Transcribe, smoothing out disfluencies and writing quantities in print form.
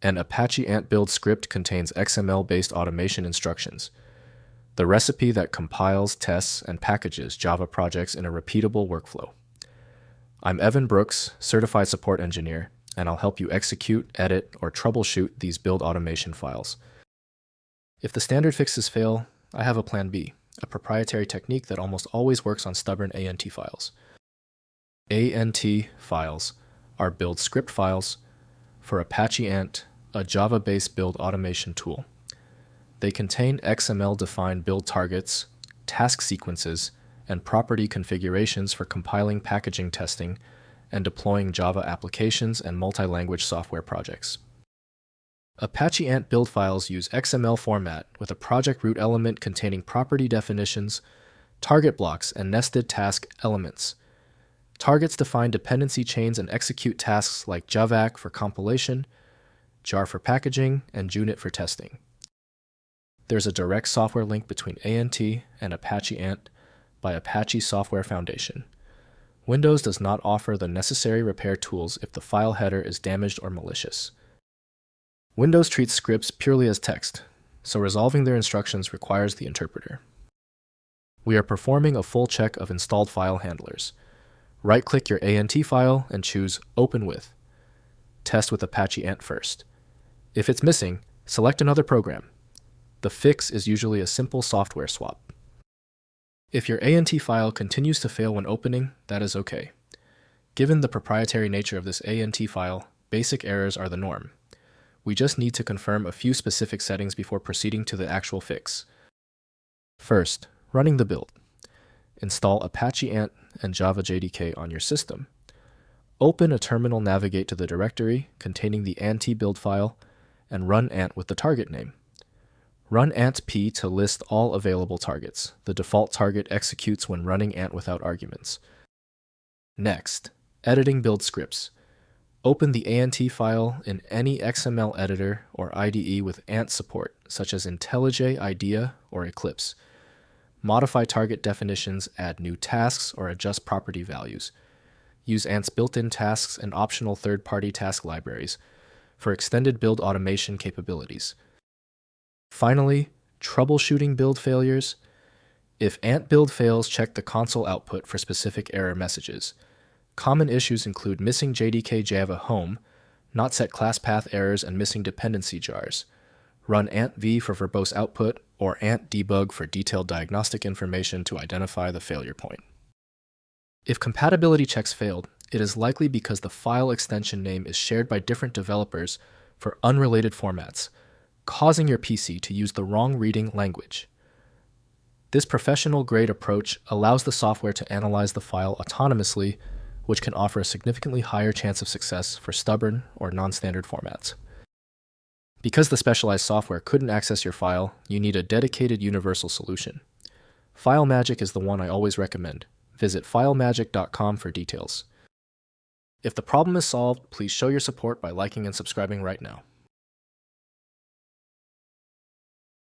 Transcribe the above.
An Apache Ant build script contains XML-based automation instructions, the recipe that compiles, tests, and packages Java projects in a repeatable workflow. I'm Evan Brooks, Certified Support Engineer, and I'll help you execute, edit, or troubleshoot these build automation files. If the standard fixes fail, I have a plan B, a proprietary technique that almost always works on stubborn ANT files. ANT files are build script files for Apache Ant, a Java-based build automation tool. They contain XML-defined build targets, task sequences, and property configurations for compiling, packaging, testing, and deploying Java applications and multi-language software projects. Apache Ant build files use XML format with a project root element containing property definitions, target blocks, and nested task elements. Targets define dependency chains and execute tasks like javac for compilation, jar for packaging, and junit for testing. There's a direct software link between ANT and Apache Ant by Apache Software Foundation. Windows does not offer the necessary repair tools if the file header is damaged or malicious. Windows treats scripts purely as text, so resolving their instructions requires the interpreter. We are performing a full check of installed file handlers. Right-click your ANT file and choose Open With. Test with Apache Ant first. If it's missing, select another program. The fix is usually a simple software swap. If your ANT file continues to fail when opening, that is okay. Given the proprietary nature of this ANT file, basic errors are the norm. We just need to confirm a few specific settings before proceeding to the actual fix. First, running the build. Install Apache Ant and Java JDK on your system. Open a terminal, navigate to the directory containing the Ant build file, and run Ant with the target name. Run Ant-p to list all available targets. The default target executes when running Ant without arguments. Next, editing build scripts. Open the ANT file in any XML editor or IDE with Ant support, such as IntelliJ, IDEA, or Eclipse. Modify target definitions, add new tasks, or adjust property values. Use Ant's built-in tasks and optional third-party task libraries for extended build automation capabilities. Finally, troubleshooting build failures. If Ant build fails, check the console output for specific error messages. Common issues include missing JDK Java home, not set class path errors, and missing dependency jars. Run ant-v for verbose output or ant debug for detailed diagnostic information to identify the failure point. If compatibility checks failed, it is likely because the file extension name is shared by different developers for unrelated formats, causing your PC to use the wrong reading language. This professional-grade approach allows the software to analyze the file autonomously, which can offer a significantly higher chance of success for stubborn or non-standard formats. Because the specialized software couldn't access your file, you need a dedicated universal solution. FileMagick is the one I always recommend. Visit filemagick.com for details. If the problem is solved, please show your support by liking and subscribing right now.